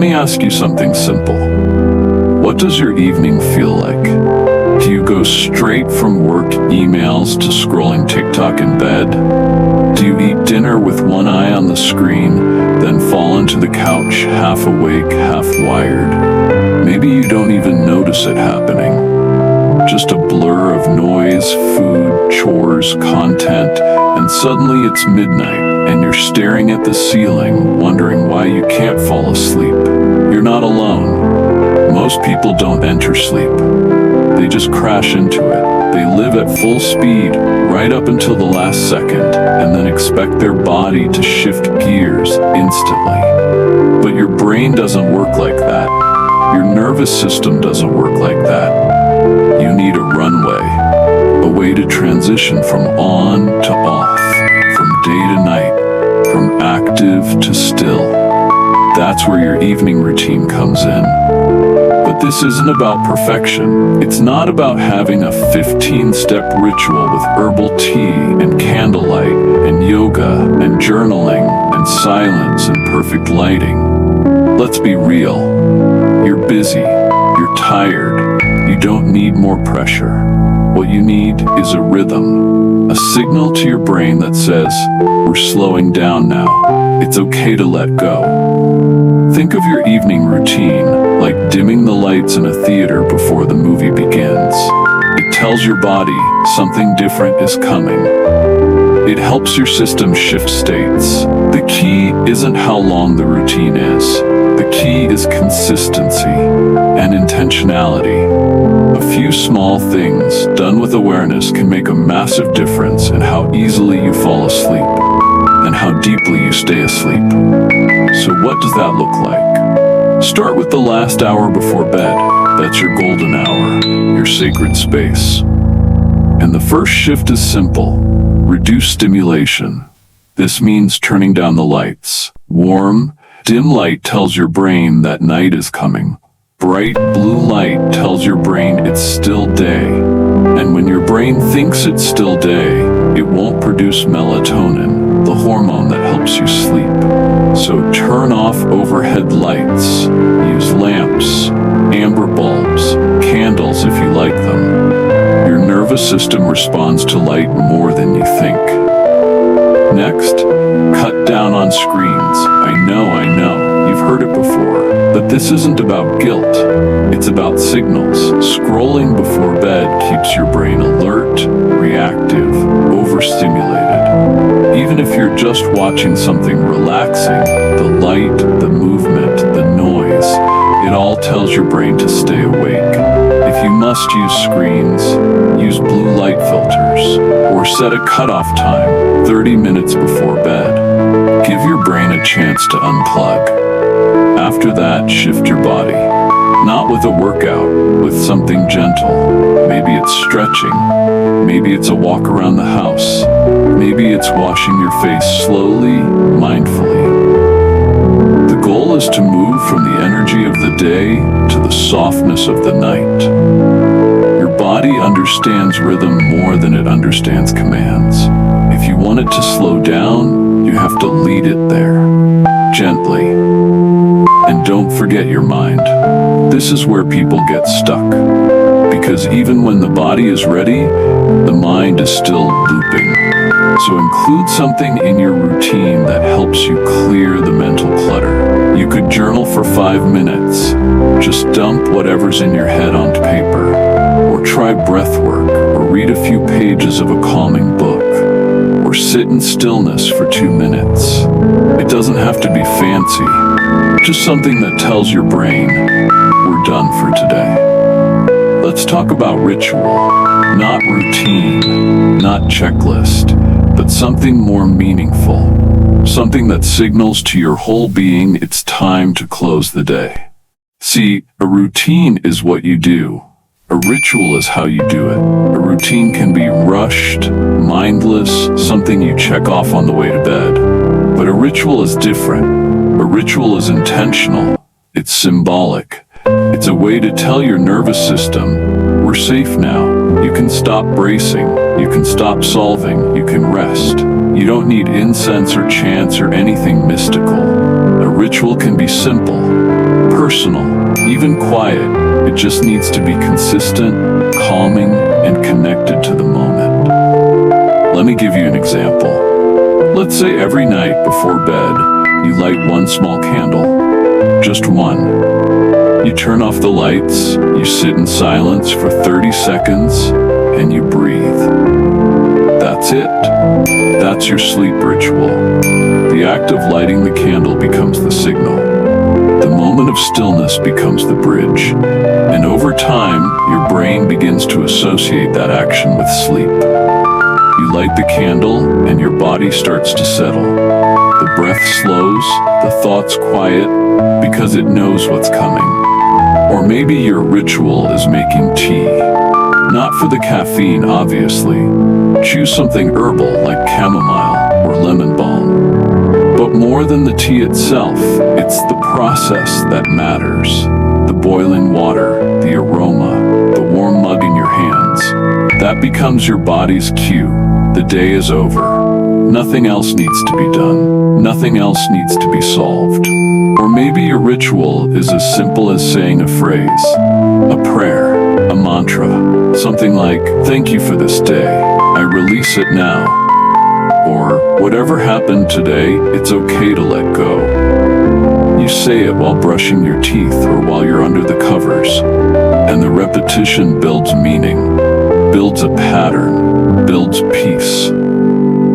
me ask you something simple. What does your evening feel like? Do you go straight from work emails to scrolling TikTok in bed? Do you eat dinner with one eye on the screen, then fall into the couch half awake, half wired? Maybe you don't even notice it happening. Just a blur of noise, food, chores, content, and suddenly it's midnight and you're staring at the ceiling, wondering why you can't fall asleep. You're not alone. Most people don't enter sleep. They just crash into it. They live at full speed right up until the last second and then expect their body to shift gears instantly. But your brain doesn't work like that. Your nervous system doesn't work like that. You need a runway, a way to transition from on to off, from day to night, from active to still. That's where your evening routine comes in. But this isn't about perfection. It's not about having a 15-step ritual with herbal tea and candlelight and yoga and journaling and silence and perfect lighting. Let's be real. You're busy. You're tired. You don't need more pressure. What you need is a rhythm, a signal to your brain that says, we're slowing down now. It's okay to let go. Think of your evening routine like dimming the lights in a theater before the movie begins. It tells your body something different is coming. It helps your system shift states. The key isn't how long the routine is. The key is consistency and intentionality. A few small things done with awareness can make a massive difference in how easily you fall asleep and how deeply you stay asleep. So what does that look like? Start with the last hour before bed. That's your golden hour, your sacred space. And the first shift is simple. Reduce stimulation. This means turning down the lights. Warm, dim light tells your brain that night is coming. Bright blue light tells your brain it's still day. And when your brain thinks it's still day, it won't produce melatonin, the hormone that helps you sleep. So turn off overhead lights. Use lamps, amber bulbs, candles if you like them. Your nervous system responds to light more than you think. Next, cut down on screens. I know, you've heard it before. But this isn't about guilt. It's about signals. Scrolling before bed keeps your brain alert, reactive, overstimulated. Even if you're just watching something relaxing, the light, the movement, the noise, it all tells your brain to stay awake. If you must use screens, use blue light filters, or set a cutoff time, 30 minutes before bed. Give your brain a chance to unplug. After that, shift your body. Not with a workout, with something gentle. Maybe it's stretching. Maybe it's a walk around the house. Maybe it's washing your face slowly, mindfully. The goal is to move from the energy of the day to the softness of the night. Your body understands rhythm more than it understands commands. If you want it to slow down, you have to lead it there, gently. And don't forget your mind. This is where people get stuck. Because even when the body is ready, the mind is still looping. So include something in your routine that helps you clear the mental clutter. You could journal for 5 minutes. Just dump whatever's in your head onto paper. Or try breath work, or read a few pages of a calming book. Or sit in stillness for 2 minutes. It doesn't have to be fancy. Just something that tells your brain, we're done for today. Let's talk about ritual, not routine, not checklist, but something more meaningful. Something that signals to your whole being it's time to close the day. See, a routine is what you do. A ritual is how you do it. A routine can be rushed, mindless, something you check off on the way to bed. But a ritual is different. A ritual is intentional. It's symbolic. It's a way to tell your nervous system, we're safe now. You can stop bracing. You can stop solving. You can rest. You don't need incense or chants or anything mystical. A ritual can be simple. personal, even quiet. It just needs to be consistent, calming, and connected to the moment. Let me give you an example. Let's say every night before bed, you light one small candle. Just one. You turn off the lights, you sit in silence for 30 seconds, and you breathe. That's it. That's your sleep ritual. The act of lighting the candle becomes the signal. The moment of stillness becomes the bridge. And over time, your brain begins to associate that action with sleep. You light the candle, and your body starts to settle. The breath slows, the thoughts quiet, because it knows what's coming. Or maybe your ritual is making tea. Not for the caffeine, obviously. Choose something herbal like chamomile or lemon balm. But more than the tea itself, it's the process that matters. The boiling water, the aroma, the warm mug in your hands. That becomes your body's cue. The day is over. Nothing else needs to be done. Nothing else needs to be solved. Or maybe your ritual is as simple as saying a phrase, a prayer, a mantra, something like, "Thank you for this day. I release it now." Or, "Whatever happened today, it's okay to let go." You say it while brushing your teeth or while you're under the covers. And the repetition builds meaning, builds a pattern, builds peace.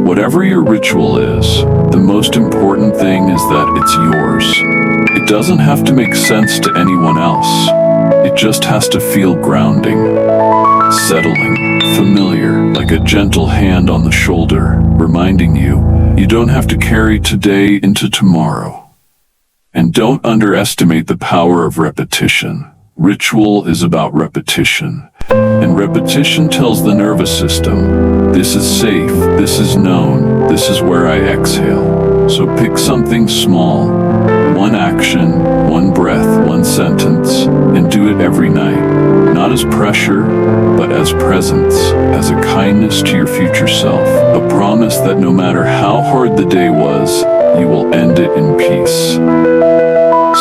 Whatever your ritual is, the most important thing is that it's yours. It doesn't have to make sense to anyone else. It just has to feel grounding, settling, familiar, like a gentle hand on the shoulder, reminding you, you don't have to carry today into tomorrow. And don't underestimate the power of repetition. Ritual is about repetition. And repetition tells the nervous system, this is safe, this is known, this is where I exhale. So pick something small, one action, one breath, one sentence, and do it every night. Not as pressure, but as presence, as a kindness to your future self, a promise that no matter how hard the day was, you will end it in peace.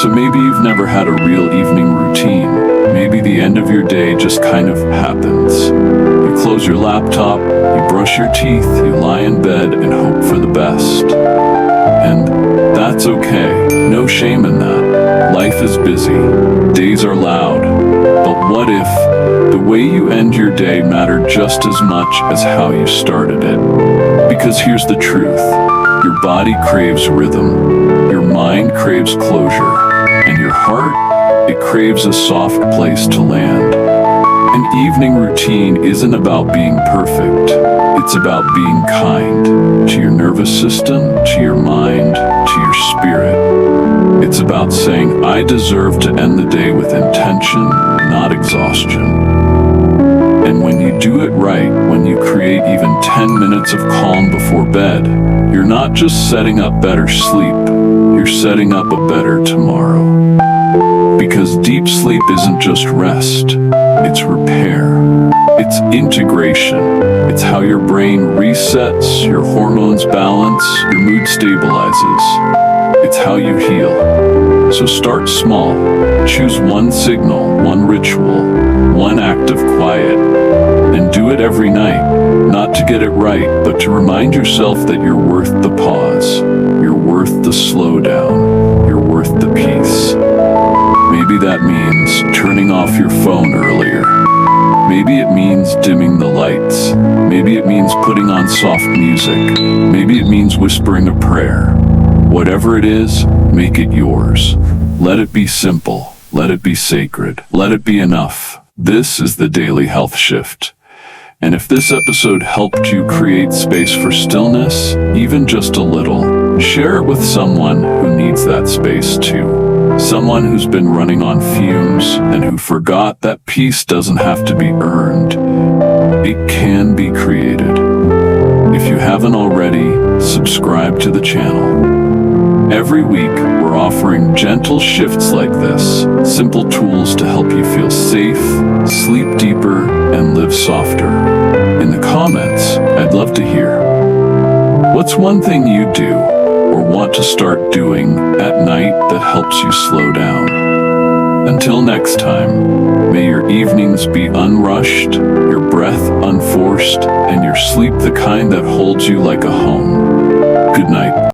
So maybe you've never had a real evening routine. Maybe the end of your day just kind of happens. You close your laptop, you brush your teeth, you lie in bed and hope for the best. And that's okay. No shame in that. Life is busy. Days are loud. But what if the way you end your day mattered just as much as how you started it? Because here's the truth. Your body craves rhythm. Your mind craves closure. And your heart, it craves a soft place to land. An evening routine isn't about being perfect. It's about being kind to your nervous system, to your mind, to your spirit. It's about saying, I deserve to end the day with intention, not exhaustion. And when you do it right, when you create even 10 minutes of calm before bed, you're not just setting up better sleep, you're setting up a better tomorrow. Because deep sleep isn't just rest, it's repair, it's integration, it's how your brain resets, your hormones balance, your mood stabilizes. It's how you heal. So start small, choose one signal, one ritual, one act of quiet, and do it every night, not to get it right, but to remind yourself that you're worth the pause, you're worth the slowdown, you're worth the peace. Maybe that means turning off your phone earlier. Maybe it means dimming the lights. Maybe it means putting on soft music. Maybe it means whispering a prayer. Whatever it is, make it yours. Let it be simple. Let it be sacred. Let it be enough. This is the Daily Health Shift. And if this episode helped you create space for stillness, even just a little, share it with someone who needs that space too. Someone who's been running on fumes and who forgot that peace doesn't have to be earned. It can be created. If you haven't already, subscribe to the channel. Every week, we're offering gentle shifts like this, simple tools to help you feel safe, sleep deeper, and live softer. In the comments, I'd love to hear. What's one thing you do or want to start doing at night that helps you slow down? Until next time, may your evenings be unrushed, your breath unforced, and your sleep the kind that holds you like a home. Good night.